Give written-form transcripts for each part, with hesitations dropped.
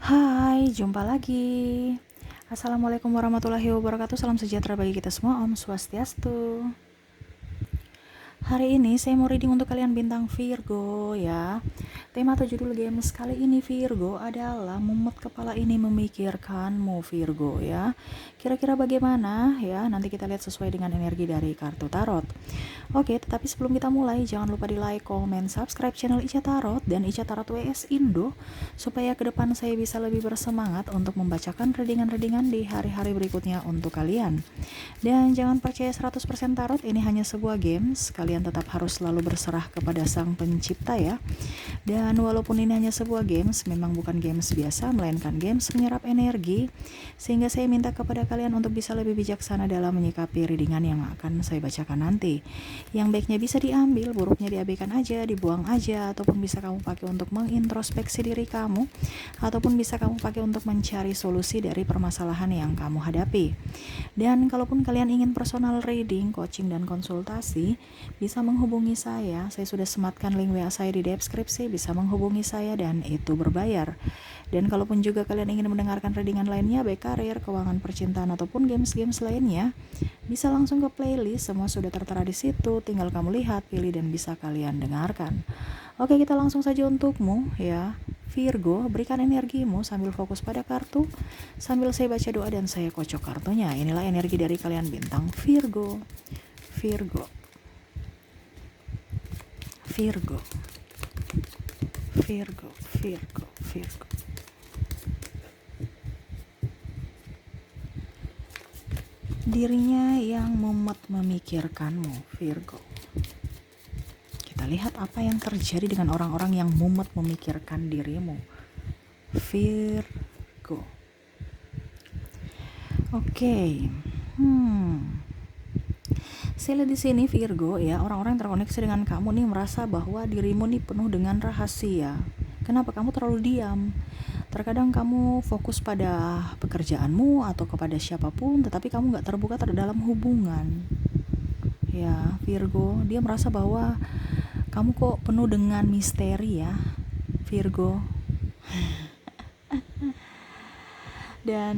Hai, jumpa lagi. Assalamualaikum warahmatullahi wabarakatuh. Salam sejahtera bagi kita semua. Om Swastiastu. Hari ini saya mau reading untuk kalian bintang Virgo ya. Tema atau judul games kali ini Virgo adalah mumet kepala ini memikirkanmu Virgo ya. Kira-kira bagaimana ya? Nanti kita lihat sesuai dengan energi dari kartu tarot. Oke, tetapi sebelum kita mulai jangan lupa di like, komen, subscribe channel Ica Tarot dan Ica Tarot WS Indo supaya ke depan saya bisa lebih bersemangat untuk membacakan readingan-readingan di hari-hari berikutnya untuk kalian. Dan jangan percaya 100% tarot, ini hanya sebuah games. Kalian tetap harus selalu berserah kepada Sang Pencipta ya. Dan walaupun ini hanya sebuah games, memang bukan games biasa, melainkan games menyerap energi. Sehingga saya minta kepada kalian untuk bisa lebih bijaksana dalam menyikapi readingan yang akan saya bacakan nanti. Yang baiknya bisa diambil, buruknya diabaikan aja, dibuang aja, ataupun bisa kamu pakai untuk mengintrospeksi diri kamu, ataupun bisa kamu pakai untuk mencari solusi dari permasalahan yang kamu hadapi. Dan kalaupun kalian ingin personal reading, coaching, dan konsultasi, bisa menghubungi saya. Saya sudah sematkan link WA saya di deskripsi, bisa menghubungi saya dan itu berbayar. Dan kalaupun juga kalian ingin mendengarkan readingan lainnya, baik karir, keuangan, percintaan, ataupun games-games lainnya, bisa langsung ke playlist, semua sudah tertera di situ, tinggal kamu lihat, pilih, dan bisa kalian dengarkan. Oke, kita langsung saja untukmu ya. Virgo, berikan energimu sambil fokus pada kartu, sambil saya baca doa dan saya kocok kartunya. Inilah energi dari kalian bintang Virgo. Virgo. Virgo. Virgo. Virgo. Virgo. Dirinya yang mumet memikirkanmu, Virgo. Kita lihat apa yang terjadi dengan orang-orang yang mumet memikirkan dirimu, Virgo. Oke. Saya lihat di sini Virgo ya, orang-orang yang terkoneksi dengan kamu nih merasa bahwa dirimu nih penuh dengan rahasia. Kenapa kamu terlalu diam? Terkadang kamu fokus pada pekerjaanmu atau kepada siapapun, tetapi kamu gak terbuka dalam hubungan. Ya, Virgo, dia merasa bahwa kamu kok penuh dengan misteri ya, Virgo. Dan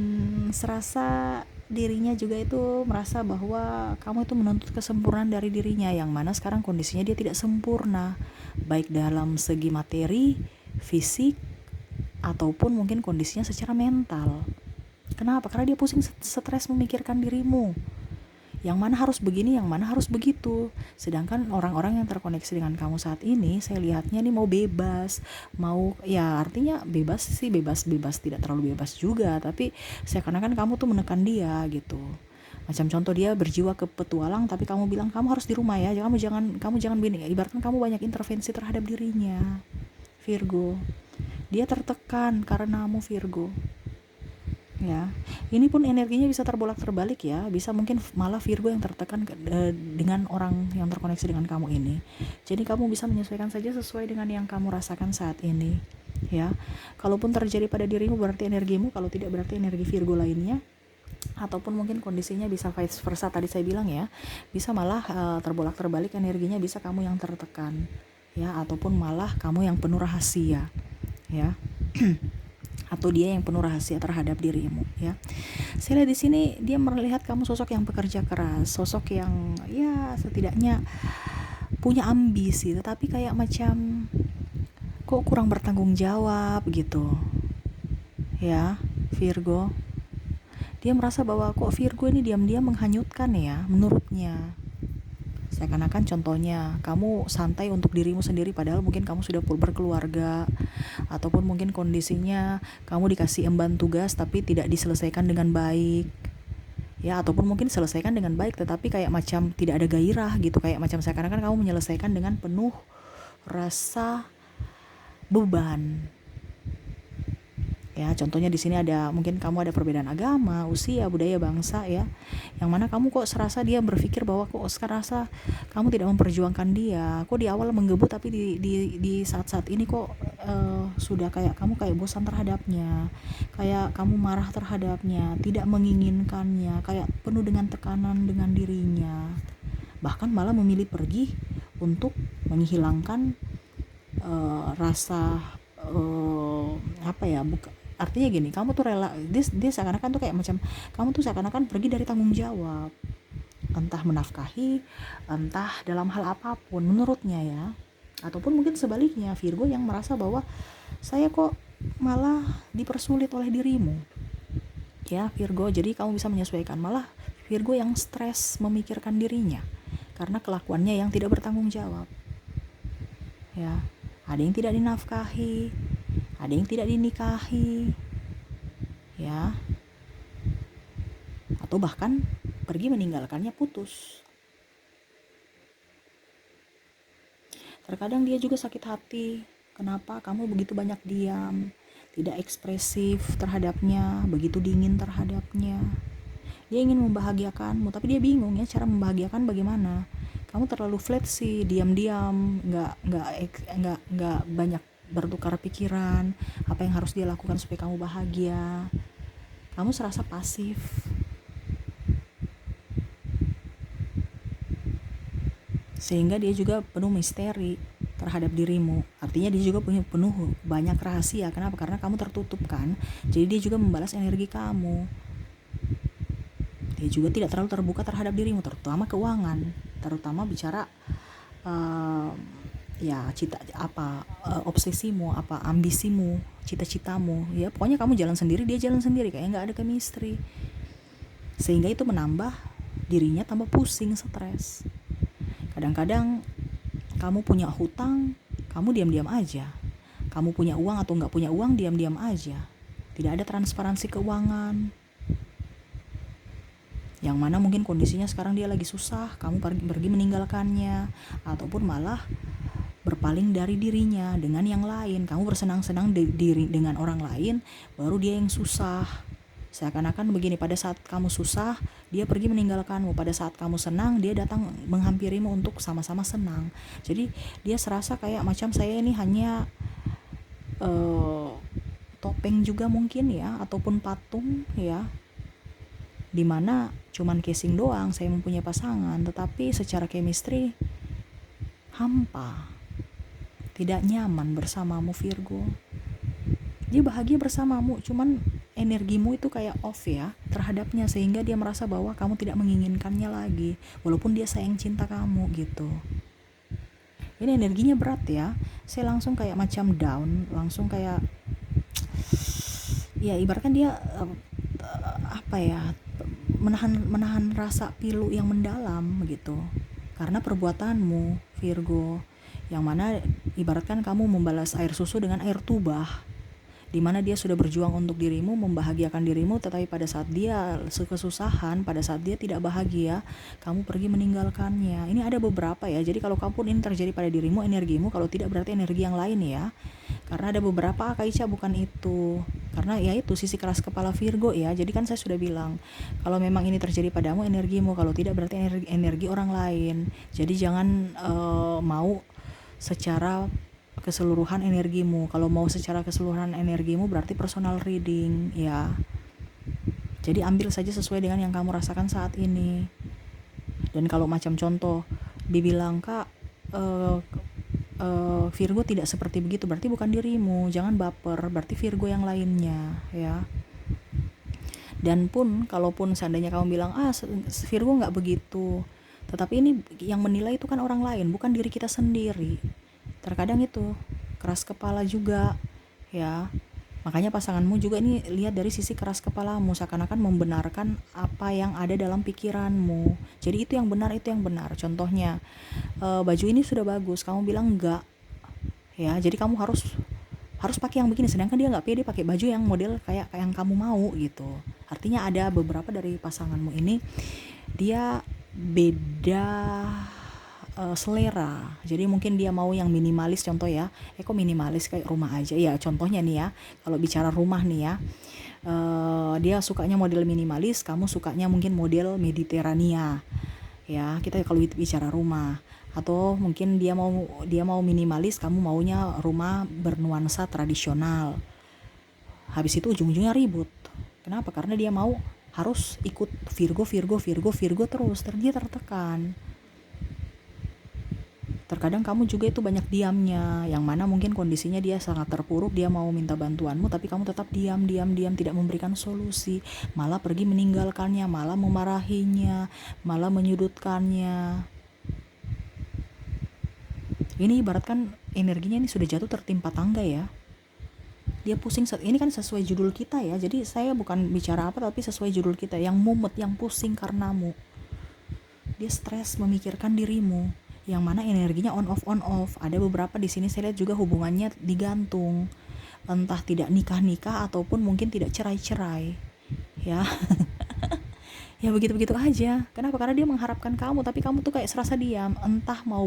serasa dirinya juga itu merasa bahwa kamu itu menuntut kesempurnaan dari dirinya, yang mana sekarang kondisinya dia tidak sempurna, baik dalam segi materi, fisik, ataupun mungkin kondisinya secara mental. Kenapa? Karena dia pusing stres memikirkan dirimu, yang mana harus begini, yang mana harus begitu. Sedangkan orang-orang yang terkoneksi dengan kamu saat ini, saya lihatnya nih mau bebas, mau ya artinya bebas sih, bebas tidak terlalu bebas juga, tapi seakan-akan kamu tuh menekan dia gitu. Macam contoh, dia berjiwa ke petualang tapi kamu bilang kamu harus di rumah ya, kamu jangan begini. Ibaratkan kamu banyak intervensi terhadap dirinya, Virgo. Dia tertekan karenamu, Virgo. Ya, ini pun energinya bisa terbolak-terbalik ya, bisa mungkin malah Virgo yang tertekan dengan orang yang terkoneksi dengan kamu ini. Jadi kamu bisa menyesuaikan saja sesuai dengan yang kamu rasakan saat ini ya. Kalaupun terjadi pada dirimu berarti energimu, kalau tidak berarti energi Virgo lainnya, ataupun mungkin kondisinya bisa vice versa tadi saya bilang ya, bisa malah terbolak-terbalik energinya, bisa kamu yang tertekan ya, ataupun malah kamu yang penuh rahasia ya. Atau dia yang penuh rahasia terhadap dirimu ya. Saya lihat di sini dia melihat kamu sosok yang pekerja keras, sosok yang ya setidaknya punya ambisi, tetapi kayak macam kok kurang bertanggung jawab gitu ya, Virgo. Dia merasa bahwa kok Virgo ini diam-diam menghanyutkan ya, menurutnya. Seakan-akan contohnya kamu santai untuk dirimu sendiri, padahal mungkin kamu sudah berkeluarga, ataupun mungkin kondisinya kamu dikasih emban tugas tapi tidak diselesaikan dengan baik ya, ataupun mungkin selesaikan dengan baik tetapi kayak macam tidak ada gairah gitu, kayak macam seakan-akan kamu menyelesaikan dengan penuh rasa beban. Ya, contohnya di sini ada mungkin kamu ada perbedaan agama, usia, budaya, bangsa ya. Yang mana kamu kok serasa dia berpikir bahwa kok sekarang rasa kamu tidak memperjuangkan dia. Kok di awal menggebu tapi di saat-saat ini kok sudah kayak kamu kayak bosan terhadapnya. Kayak kamu marah terhadapnya, tidak menginginkannya, kayak penuh dengan tekanan dengan dirinya. Bahkan malah memilih pergi untuk menghilangkan rasa artinya gini, kamu tuh rela, dia seakan-akan tuh kayak macam kamu tuh seakan-akan pergi dari tanggung jawab, entah menafkahi, entah dalam hal apapun menurutnya ya. Ataupun mungkin sebaliknya, Virgo yang merasa bahwa saya kok malah dipersulit oleh dirimu ya Virgo. Jadi kamu bisa menyesuaikan, malah Virgo yang stres memikirkan dirinya karena kelakuannya yang tidak bertanggung jawab ya. Ada yang tidak dinafkahi, ada yang tidak dinikahi ya, atau bahkan pergi meninggalkannya, putus. Terkadang dia juga sakit hati, kenapa kamu begitu banyak diam, tidak ekspresif terhadapnya, begitu dingin terhadapnya. Dia ingin membahagiakanmu, tapi dia bingung ya cara membahagiakan bagaimana. Kamu terlalu flat sih, diam-diam, nggak banyak bertukar pikiran, apa yang harus dia lakukan supaya kamu bahagia. Kamu serasa pasif. Sehingga dia juga penuh misteri terhadap dirimu. Artinya dia juga punya penuh banyak rahasia. Kenapa? Karena kamu tertutup kan. Jadi dia juga membalas energi kamu. Dia juga tidak terlalu terbuka terhadap dirimu, terutama keuangan, terutama bicara ya obsesimu, apa ambisimu, cita-citamu ya. Pokoknya kamu jalan sendiri, dia jalan sendiri, kayak nggak ada chemistry. Sehingga itu menambah dirinya tambah pusing, stres. Kadang-kadang kamu punya hutang, kamu diam-diam aja. Kamu punya uang atau nggak punya uang, diam-diam aja. Tidak ada transparansi keuangan. Yang mana mungkin kondisinya sekarang dia lagi susah, kamu pergi meninggalkannya, ataupun malah berpaling dari dirinya dengan yang lain. Kamu bersenang-senang dengan orang lain, baru dia yang susah. Seakan-akan begini, pada saat kamu susah, dia pergi meninggalkanmu. Pada saat kamu senang, dia datang menghampirimu untuk sama-sama senang. Jadi dia serasa kayak macam saya ini hanya topeng juga mungkin ya, ataupun patung ya, dimana cuman casing doang, saya mempunyai pasangan, tetapi secara chemistry hampa, tidak nyaman bersamamu Virgo. Dia bahagia bersamamu, cuman energimu itu kayak off ya terhadapnya, sehingga dia merasa bahwa kamu tidak menginginkannya lagi walaupun dia sayang cinta kamu gitu. Ini energinya berat ya. Saya langsung kayak macam down, langsung kayak ya ibaratkan dia apa ya, menahan rasa pilu yang mendalam gitu karena perbuatanmu Virgo, yang mana ibaratkan kamu membalas air susu dengan air tubah, di mana dia sudah berjuang untuk dirimu, membahagiakan dirimu, tetapi pada saat dia kesusahan, pada saat dia tidak bahagia, kamu pergi meninggalkannya. Ini ada beberapa ya. Jadi kalau kamu pun ini terjadi pada dirimu, energimu, kalau tidak berarti energi yang lain ya. Karena ada beberapa, Kak Ica, bukan itu. Karena ya itu sisi keras kepala Virgo ya. Jadi kan saya sudah bilang, kalau memang ini terjadi padamu, energimu, kalau tidak berarti energi orang lain. Jadi jangan mau secara keseluruhan energimu. Kalau mau secara keseluruhan energimu berarti personal reading ya. Jadi ambil saja sesuai dengan yang kamu rasakan saat ini. Dan kalau macam contoh dibilang, Kak Virgo tidak seperti begitu, berarti bukan dirimu, jangan baper, berarti Virgo yang lainnya ya. Dan pun kalaupun seandainya kamu bilang Virgo nggak begitu, tetapi ini yang menilai itu kan orang lain, bukan diri kita sendiri. Terkadang itu keras kepala juga ya. Makanya pasanganmu juga ini lihat dari sisi keras kepalamu, seakan-akan membenarkan apa yang ada dalam pikiranmu. Jadi itu yang benar, itu yang benar. Contohnya baju ini sudah bagus, kamu bilang enggak ya, jadi kamu harus pakai yang begini, sedangkan dia nggak pede pakai baju yang model kayak yang kamu mau gitu. Artinya ada beberapa dari pasanganmu ini dia beda selera. Jadi mungkin dia mau yang minimalis, contoh ya. Kok minimalis, kayak rumah aja ya. Contohnya nih ya, kalau bicara rumah nih ya, dia sukanya model minimalis, kamu sukanya mungkin model Mediterania. Ya, kita kalau bicara rumah. Atau mungkin dia mau minimalis, kamu maunya rumah bernuansa tradisional. Habis itu ujung-ujungnya ribut. Kenapa? Karena dia mau harus ikut Virgo terus, dia tertekan. Terkadang kamu juga itu banyak diamnya, yang mana mungkin kondisinya dia sangat terpuruk, dia mau minta bantuanmu, tapi kamu tetap diam, tidak memberikan solusi, malah pergi meninggalkannya, malah memarahinya, malah menyudutkannya. Ini ibaratkan energinya ini sudah jatuh tertimpa tangga ya. Dia pusing, ini kan sesuai judul kita ya, jadi saya bukan bicara apa, tapi sesuai judul kita, yang mumet, yang pusing karenamu. Dia stres memikirkan dirimu, yang mana energinya on off. Ada beberapa di sini saya lihat juga hubungannya digantung, entah tidak nikah ataupun mungkin tidak cerai ya. Ya begitu-begitu aja. Kenapa? Karena dia mengharapkan kamu, tapi kamu tuh kayak serasa diam, entah mau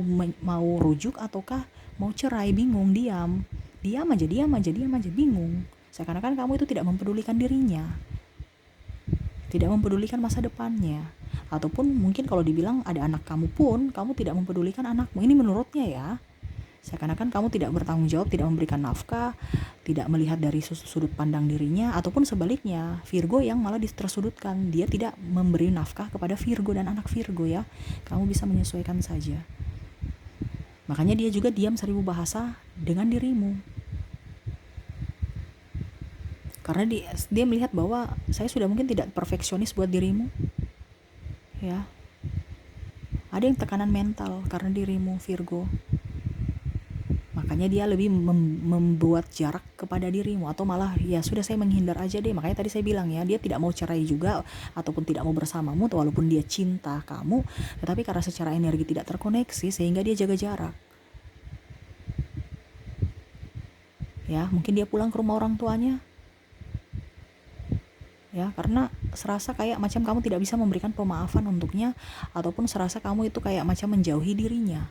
rujuk ataukah mau cerai, bingung, diam aja, bingung. Seakan-akan kamu itu tidak mempedulikan dirinya, tidak mempedulikan masa depannya. Ataupun mungkin kalau dibilang ada anak kamu pun, kamu tidak mempedulikan anakmu. Ini menurutnya ya. Seakan-akan kamu tidak bertanggung jawab, tidak memberikan nafkah, tidak melihat dari sudut pandang dirinya. Ataupun sebaliknya, Virgo yang malah tersudutkan. Dia tidak memberi nafkah kepada Virgo dan anak Virgo ya. Kamu bisa menyesuaikan saja. Makanya dia juga diam 1000 bahasa dengan dirimu. Karena dia melihat bahwa saya sudah mungkin tidak perfeksionis buat dirimu. Ya, ada yang tekanan mental karena dirimu Virgo, makanya dia lebih membuat jarak kepada dirimu, atau malah ya sudah saya menghindar aja deh. Makanya tadi saya bilang ya, dia tidak mau cerai juga ataupun tidak mau bersamamu, walaupun dia cinta kamu, tetapi karena secara energi tidak terkoneksi sehingga dia jaga jarak. Ya, mungkin dia pulang ke rumah orang tuanya ya, karena serasa kayak macam kamu tidak bisa memberikan pemaafan untuknya, ataupun serasa kamu itu kayak macam menjauhi dirinya.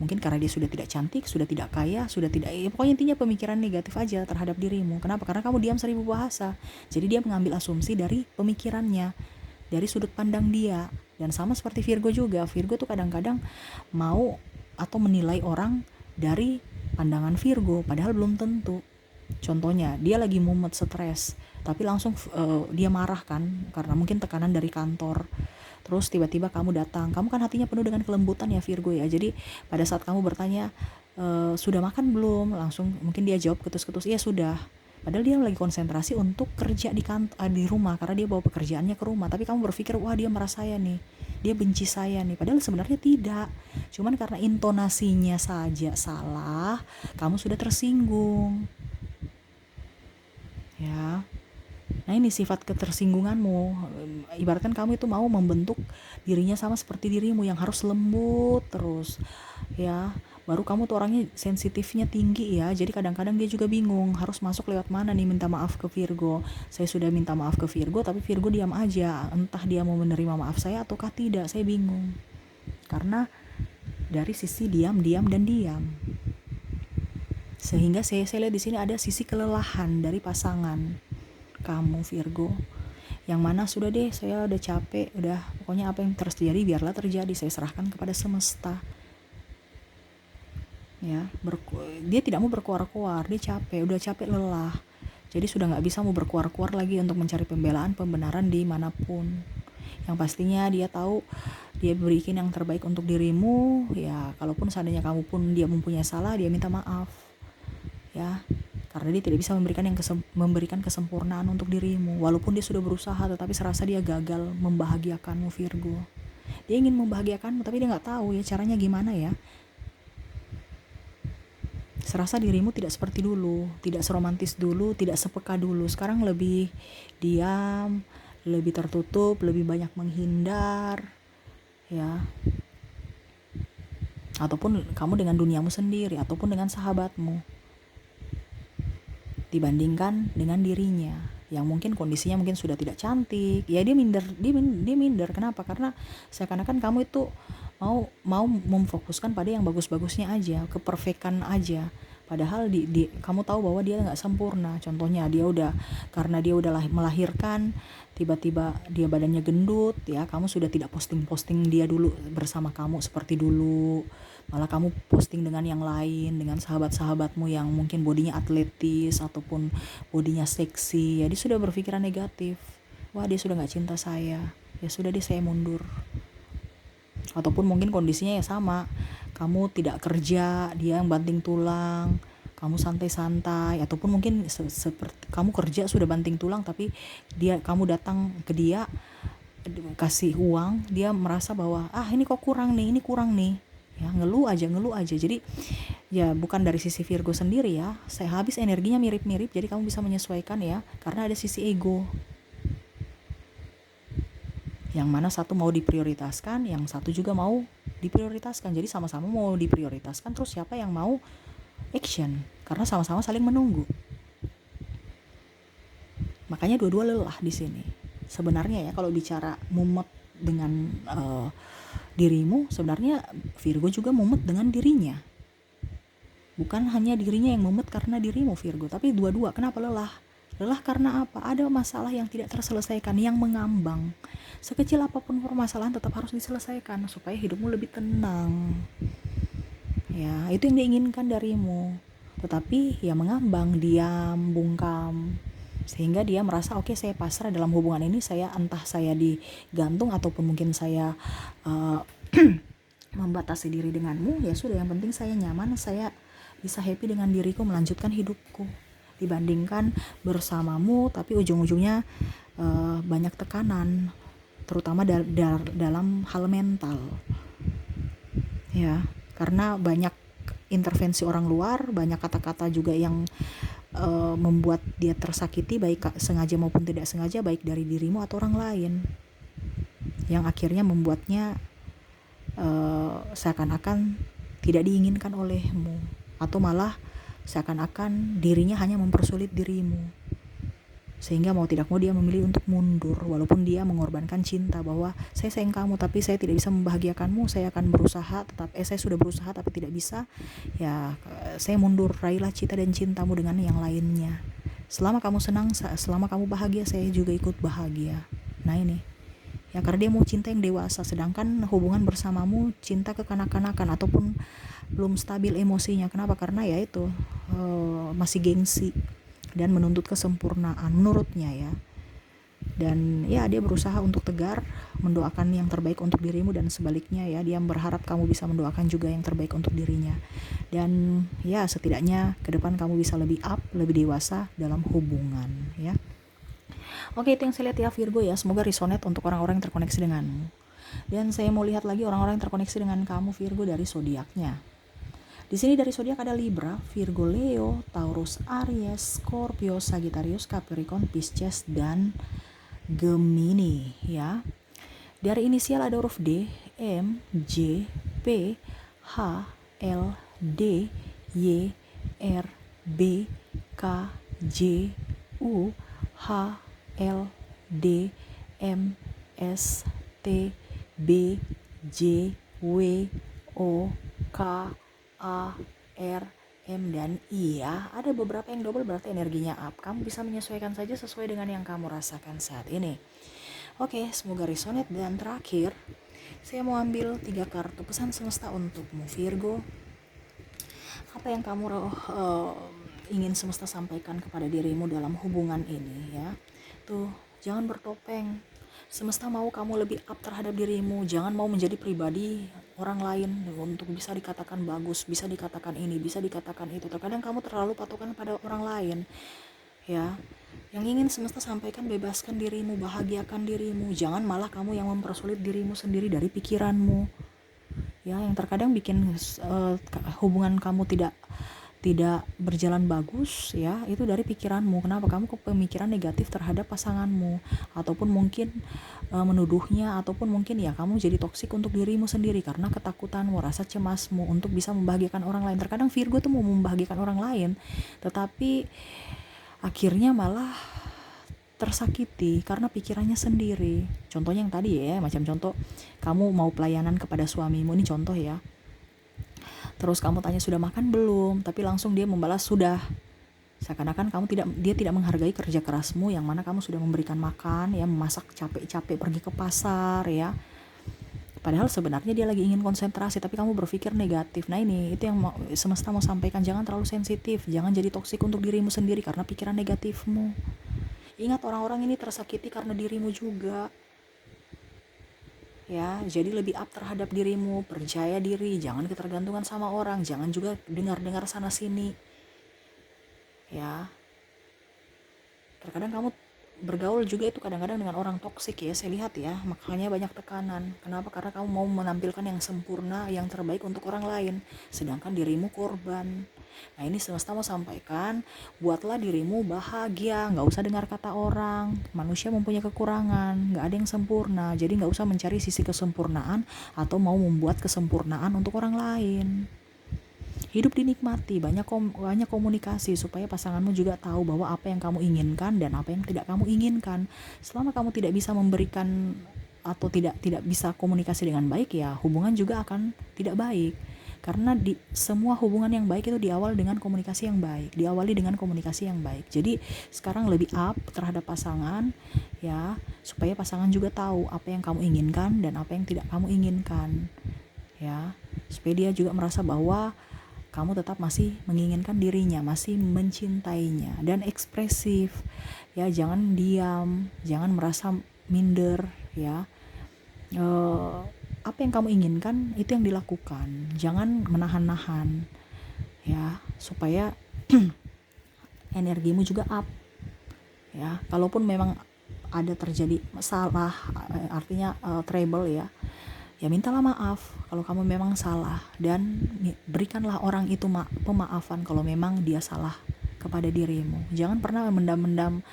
Mungkin karena dia sudah tidak cantik, sudah tidak kaya, sudah tidak, ya pokoknya intinya pemikiran negatif aja terhadap dirimu. Kenapa? Karena kamu diam 1000 bahasa. Jadi dia mengambil asumsi dari pemikirannya, dari sudut pandang dia. Dan sama seperti Virgo juga, Virgo tuh kadang-kadang mau atau menilai orang dari pandangan Virgo, padahal belum tentu. Contohnya, dia lagi mumet, stres, tapi langsung dia marah kan, karena mungkin tekanan dari kantor. Terus tiba-tiba kamu datang, kamu kan hatinya penuh dengan kelembutan ya Virgo ya. Jadi pada saat kamu bertanya, sudah makan belum? Langsung mungkin dia jawab ketus-ketus, iya sudah. Padahal dia lagi konsentrasi untuk kerja di rumah, karena dia bawa pekerjaannya ke rumah. Tapi kamu berpikir, wah dia marah saya nih, dia benci saya nih. Padahal sebenarnya tidak. Cuman karena intonasinya saja salah, kamu sudah tersinggung. Ya. Nah ini sifat ketersinggunganmu. Ibaratkan kamu itu mau membentuk dirinya sama seperti dirimu yang harus lembut terus. Ya, baru kamu tuh orangnya sensitifnya tinggi ya. Jadi kadang-kadang dia juga bingung harus masuk lewat mana nih minta maaf ke Virgo. Saya sudah minta maaf ke Virgo, tapi Virgo diam aja. Entah dia mau menerima maaf saya ataukah tidak, saya bingung. Karena dari sisi diam dan diam. Sehingga saya lihat di sini ada sisi kelelahan dari pasangan kamu Virgo, yang mana sudah deh, saya udah capek, udah pokoknya apa yang terjadi biarlah terjadi, saya serahkan kepada semesta. Ya, dia tidak mau berkuar-kuar, dia udah capek, lelah. Jadi sudah nggak bisa mau berkuar-kuar lagi untuk mencari pembenaran dimanapun. Yang pastinya dia tahu dia berikan yang terbaik untuk dirimu. Ya, kalaupun seandainya kamu pun dia mempunyai salah, dia minta maaf. Ya, karena dia tidak bisa memberikan kesempurnaan untuk dirimu. Walaupun dia sudah berusaha, tetapi serasa dia gagal membahagiakanmu Virgo. Dia ingin membahagiakanmu, tapi dia nggak tahu ya caranya gimana ya. Serasa dirimu tidak seperti dulu, tidak seromantis dulu, tidak sepeka dulu. Sekarang lebih diam, lebih tertutup, lebih banyak menghindar, ya. Ataupun kamu dengan duniamu sendiri, ataupun dengan sahabatmu, dibandingkan dengan dirinya yang mungkin kondisinya mungkin sudah tidak cantik. Ya dia minder. Kenapa? Karena seakan-akan kamu itu mau memfokuskan pada yang bagus-bagusnya aja, keperfekan aja. Padahal kamu tahu bahwa dia nggak sempurna. Contohnya karena dia udah melahirkan, tiba-tiba dia badannya gendut, ya kamu sudah tidak posting dia dulu bersama kamu seperti dulu. Malah kamu posting dengan yang lain, dengan sahabat-sahabatmu yang mungkin bodinya atletis ataupun bodinya seksi. Ya dia sudah berpikiran negatif. Wah dia sudah gak cinta saya, ya sudah deh saya mundur. Ataupun mungkin kondisinya ya sama, kamu tidak kerja, dia yang banting tulang, kamu santai-santai, ataupun mungkin seperti kamu kerja sudah banting tulang tapi kamu datang ke dia kasih uang, dia merasa bahwa ini kok kurang nih, ini kurang nih, ya ngeluh aja. Jadi ya bukan dari sisi Virgo sendiri ya, saya habis energinya mirip-mirip, jadi kamu bisa menyesuaikan ya, karena ada sisi ego yang mana satu mau diprioritaskan, yang satu juga mau diprioritaskan, jadi sama-sama mau diprioritaskan, terus siapa yang mau action, karena sama-sama saling menunggu. Makanya dua-dua lelah di sini sebenarnya ya. Kalau bicara mumet dengan dirimu, sebenarnya Virgo juga mumet dengan dirinya. Bukan hanya dirinya yang mumet karena dirimu Virgo, tapi dua-dua. Kenapa lelah? Lelah karena apa? Ada masalah yang tidak terselesaikan, yang mengambang. Sekecil apapun permasalahan tetap harus diselesaikan supaya hidupmu lebih tenang. Ya, itu yang diinginkan darimu. Tetapi ya mengambang, diam, bungkam, sehingga dia merasa oke, saya pasrah dalam hubungan ini, entah saya digantung ataupun mungkin saya membatasi diri denganmu, ya sudah, yang penting saya nyaman, saya bisa happy dengan diriku, melanjutkan hidupku, dibandingkan bersamamu tapi ujung-ujungnya banyak tekanan, terutama dalam hal mental ya, karena banyak intervensi orang luar, banyak kata-kata juga yang membuat dia tersakiti, baik sengaja maupun tidak sengaja, baik dari dirimu atau orang lain, yang akhirnya membuatnya seakan-akan tidak diinginkan olehmu, atau malah seakan-akan dirinya hanya mempersulit dirimu, sehingga mau tidak mau dia memilih untuk mundur, walaupun dia mengorbankan cinta, bahwa saya sayang kamu tapi saya tidak bisa membahagiakanmu, saya akan berusaha, saya sudah berusaha tapi tidak bisa, ya saya mundur, raihlah cita dan cintamu dengan yang lainnya, selama kamu senang, selama kamu bahagia, saya juga ikut bahagia. Nah ini ya, karena dia mau cinta yang dewasa, sedangkan hubungan bersamamu cinta kekanak-kanakan ataupun belum stabil emosinya. Kenapa? Karena ya itu masih gengsi dan menuntut kesempurnaan menurutnya ya. Dan ya dia berusaha untuk tegar, mendoakan yang terbaik untuk dirimu, dan sebaliknya ya, dia berharap kamu bisa mendoakan juga yang terbaik untuk dirinya. Dan ya setidaknya ke depan kamu bisa lebih up, lebih dewasa dalam hubungan ya. Oke, itu yang saya lihat ya Virgo ya. Semoga resonate untuk orang-orang yang terkoneksi denganmu. Dan saya mau lihat lagi orang-orang yang terkoneksi dengan kamu Virgo dari zodiaknya. Di sini dari zodiak ada Libra, Virgo, Leo, Taurus, Aries, Scorpio, Sagittarius, Capricorn, Pisces, dan Gemini ya. Dari inisial ada huruf D, M, J, P, H, L, D, Y, R, B, K, J, U, H, L, D, M, S, T, B, J, W, O, K, A, R, M, dan I ya. Ada beberapa yang double, berarti energinya up. Kamu bisa menyesuaikan saja sesuai dengan yang kamu rasakan saat ini. Oke, semoga resonate. Dan terakhir, saya mau ambil 3 kartu pesan semesta untukmu Virgo. Apa yang kamu ingin semesta sampaikan kepada dirimu dalam hubungan ini ya. Tuh, jangan bertopeng. Semesta mau kamu lebih up terhadap dirimu, jangan mau menjadi pribadi orang lain untuk bisa dikatakan bagus, bisa dikatakan ini, bisa dikatakan itu. Terkadang kamu terlalu patokan pada orang lain ya. Yang ingin semesta sampaikan, bebaskan dirimu, bahagiakan dirimu, jangan malah kamu yang mempersulit dirimu sendiri dari pikiranmu ya, yang terkadang bikin hubungan kamu tidak berjalan bagus ya, itu dari pikiranmu. Kenapa? Kamu pemikiran negatif terhadap pasanganmu, ataupun mungkin menuduhnya, ataupun mungkin ya kamu jadi toksik untuk dirimu sendiri karena ketakutanmu, rasa cemasmu untuk bisa membahagiakan orang lain. Terkadang Virgo tuh mau membahagiakan orang lain, tetapi akhirnya malah tersakiti karena pikirannya sendiri. Contohnya yang tadi ya, macam contoh kamu mau pelayanan kepada suamimu, ini contoh ya. Terus kamu tanya sudah makan belum, tapi langsung dia membalas sudah. Seakan-akan dia tidak menghargai kerja kerasmu, yang mana kamu sudah memberikan makan ya, memasak capek-capek, pergi ke pasar ya. Padahal sebenarnya dia lagi ingin konsentrasi, tapi kamu berpikir negatif. Nah ini, itu yang semesta mau sampaikan, jangan terlalu sensitif, jangan jadi toksik untuk dirimu sendiri karena pikiran negatifmu. Ingat, orang-orang ini tersakiti karena dirimu juga ya. Jadi lebih up terhadap dirimu, percaya diri, jangan ketergantungan sama orang, jangan juga dengar-dengar sana sini, ya. Terkadang kamu bergaul juga itu kadang-kadang dengan orang toksik ya, saya lihat ya, makanya banyak tekanan. Kenapa? Karena kamu mau menampilkan yang sempurna, yang terbaik untuk orang lain, sedangkan dirimu korban. Nah, ini semesta mau sampaikan, buatlah dirimu bahagia, nggak usah dengar kata orang. Manusia mempunyai kekurangan, nggak ada yang sempurna, jadi nggak usah mencari sisi kesempurnaan atau mau membuat kesempurnaan untuk orang lain. Hidup dinikmati, banyak komunikasi supaya pasanganmu juga tahu bahwa apa yang kamu inginkan dan apa yang tidak kamu inginkan. Selama kamu tidak bisa memberikan atau tidak bisa komunikasi dengan baik, ya hubungan juga akan tidak baik. Karena di semua hubungan yang baik itu diawali dengan komunikasi yang baik. Jadi sekarang lebih up terhadap pasangan, ya, supaya pasangan juga tahu apa yang kamu inginkan dan apa yang tidak kamu inginkan, ya, supaya dia juga merasa bahwa kamu tetap masih menginginkan dirinya, masih mencintainya, dan ekspresif, ya, jangan diam, jangan merasa minder, ya. Apa yang kamu inginkan itu yang dilakukan, jangan menahan-nahan, ya, supaya energimu juga up, ya. Kalaupun memang ada terjadi masalah, artinya trouble, ya mintalah maaf kalau kamu memang salah, dan berikanlah orang itu pemaafan kalau memang dia salah kepada dirimu. Jangan pernah mendam-mendam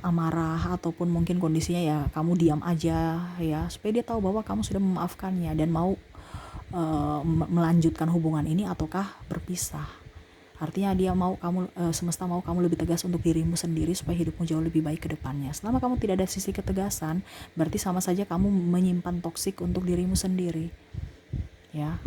amarah ataupun mungkin kondisinya ya kamu diam aja, ya, supaya dia tahu bahwa kamu sudah memaafkannya dan mau melanjutkan hubungan ini ataukah berpisah. Artinya dia mau kamu, semesta mau kamu lebih tegas untuk dirimu sendiri supaya hidupmu jauh lebih baik ke depannya. Selama kamu tidak ada sisi ketegasan, berarti sama saja kamu menyimpan toksik untuk dirimu sendiri, ya.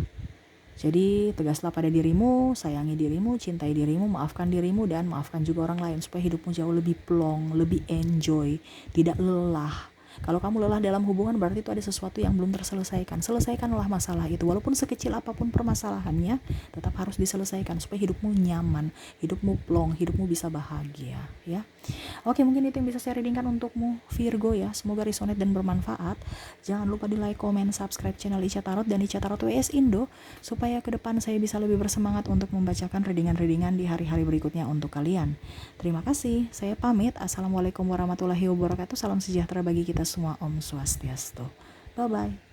Jadi tegaslah pada dirimu, sayangi dirimu, cintai dirimu, maafkan dirimu, dan maafkan juga orang lain supaya hidupmu jauh lebih plong, lebih enjoy, tidak lelah. Kalau kamu lelah dalam hubungan, berarti itu ada sesuatu yang belum terselesaikan. Selesaikanlah masalah itu, walaupun sekecil apapun permasalahannya, tetap harus diselesaikan supaya hidupmu nyaman, hidupmu plong, hidupmu bisa bahagia, ya. Oke, mungkin itu yang bisa saya readingkan untukmu, Virgo, ya. Semoga resonate dan bermanfaat. Jangan lupa di like, comment, subscribe channel Ica Tarot dan Ica Tarot WS Indo supaya ke depan saya bisa lebih bersemangat untuk membacakan readingan-readingan di hari-hari berikutnya untuk kalian. Terima kasih, saya pamit. Assalamualaikum warahmatullahi wabarakatuh. Salam sejahtera bagi kita semua. Om Swastiastu. Bye-bye.